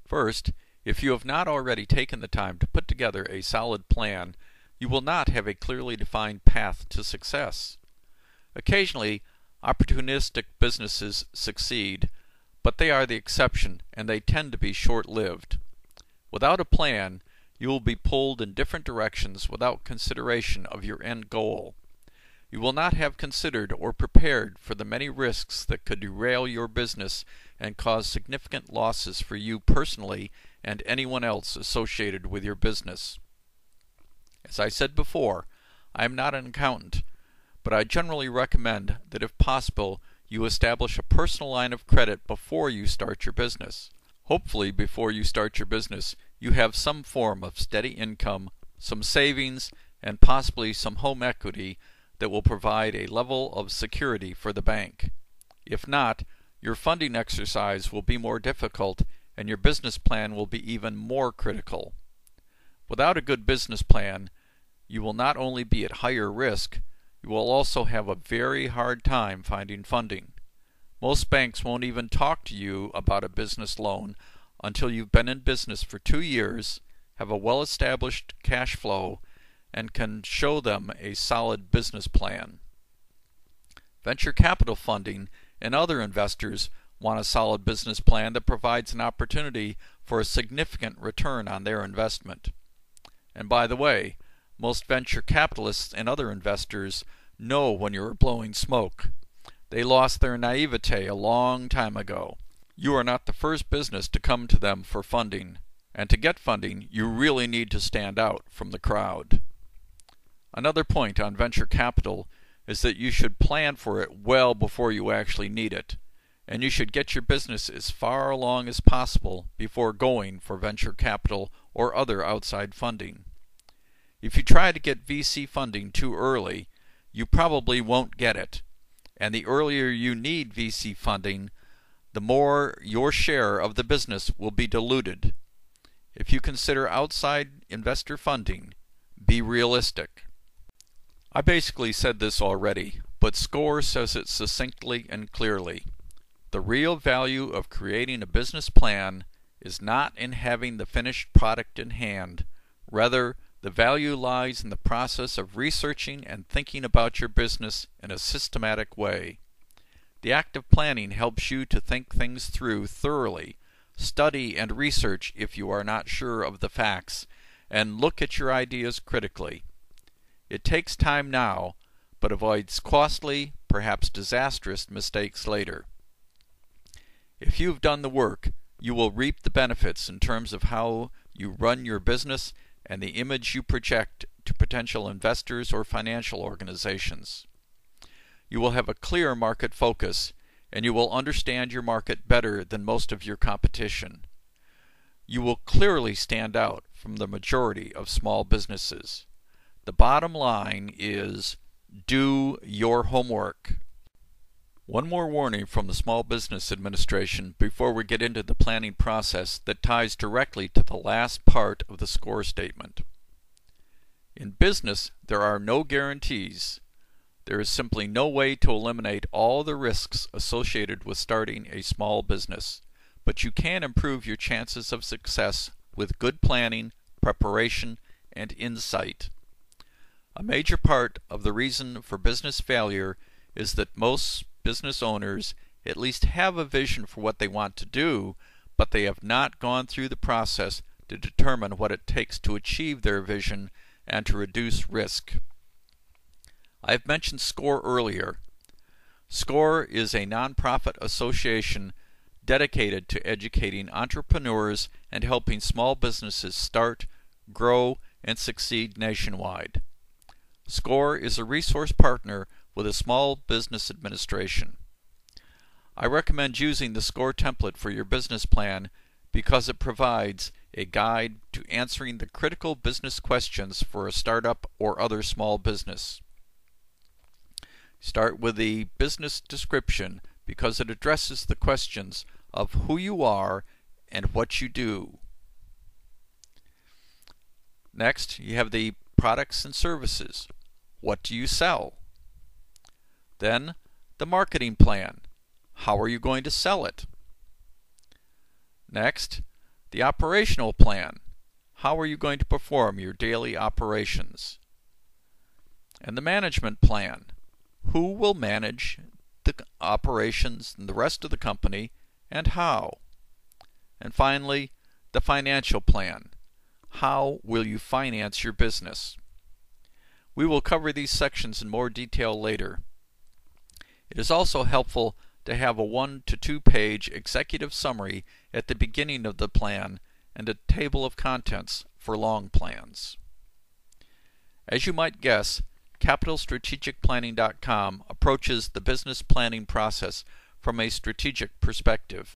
First, if you have not already taken the time to put together a solid plan, you will not have a clearly defined path to success. Occasionally, opportunistic businesses succeed, but they are the exception and they tend to be short-lived. Without a plan, you will be pulled in different directions without consideration of your end goal. You will not have considered or prepared for the many risks that could derail your business and cause significant losses for you personally and anyone else associated with your business. As I said before, I am not an accountant, but I generally recommend that if possible, you establish a personal line of credit before you start your business. Hopefully, before you start your business, you have some form of steady income, some savings, and possibly some home equity that will provide a level of security for the bank. If not, your funding exercise will be more difficult and your business plan will be even more critical. Without a good business plan, you will not only be at higher risk, you will also have a very hard time finding funding. Most banks won't even talk to you about a business loan until you've been in business for 2 years, have a well-established cash flow, and can show them a solid business plan. Venture capital funding and other investors want a solid business plan that provides an opportunity for a significant return on their investment. And by the way, most venture capitalists and other investors know when you're blowing smoke. They lost their naivete a long time ago. You are not the first business to come to them for funding, and to get funding, you really need to stand out from the crowd. Another point on venture capital is that you should plan for it well before you actually need it, and you should get your business as far along as possible before going for venture capital or other outside funding. If you try to get VC funding too early, you probably won't get it, and the earlier you need VC funding, the more your share of the business will be diluted. If you consider outside investor funding, be realistic. I basically said this already, but SCORE says it succinctly and clearly. The real value of creating a business plan is not in having the finished product in hand. Rather, the value lies in the process of researching and thinking about your business in a systematic way. The act of planning helps you to think things through thoroughly, study and research if you are not sure of the facts, and look at your ideas critically. It takes time now, but avoids costly, perhaps disastrous mistakes later. If you've done the work, you will reap the benefits in terms of how you run your business and the image you project to potential investors or financial organizations. You will have a clear market focus, and you will understand your market better than most of your competition. You will clearly stand out from the majority of small businesses. The bottom line is, do your homework. One more warning from the Small Business Administration before we get into the planning process that ties directly to the last part of the SCORE statement. In business, there are no guarantees. There is simply no way to eliminate all the risks associated with starting a small business, but you can improve your chances of success with good planning, preparation, and insight. A major part of the reason for business failure is that most business owners at least have a vision for what they want to do, but they have not gone through the process to determine what it takes to achieve their vision and to reduce risk. I've mentioned SCORE earlier. SCORE is a nonprofit association dedicated to educating entrepreneurs and helping small businesses start, grow, and succeed nationwide. SCORE is a resource partner with a Small Business Administration. I recommend using the SCORE template for your business plan because it provides a guide to answering the critical business questions for a startup or other small business. Start with the business description because it addresses the questions of who you are and what you do. Next, you have the products and services. What do you sell? Then, the marketing plan. How are you going to sell it? Next, The operational plan. How are you going to perform your daily operations? And the management plan. Who will manage the operations and the rest of the company, and how? And finally, the financial plan. How will you finance your business? We will cover these sections in more detail later. It is also helpful to have a 1 to 2 page executive summary at the beginning of the plan and a table of contents for long plans. As you might guess, CapitalStrategicPlanning.com approaches the business planning process from a strategic perspective.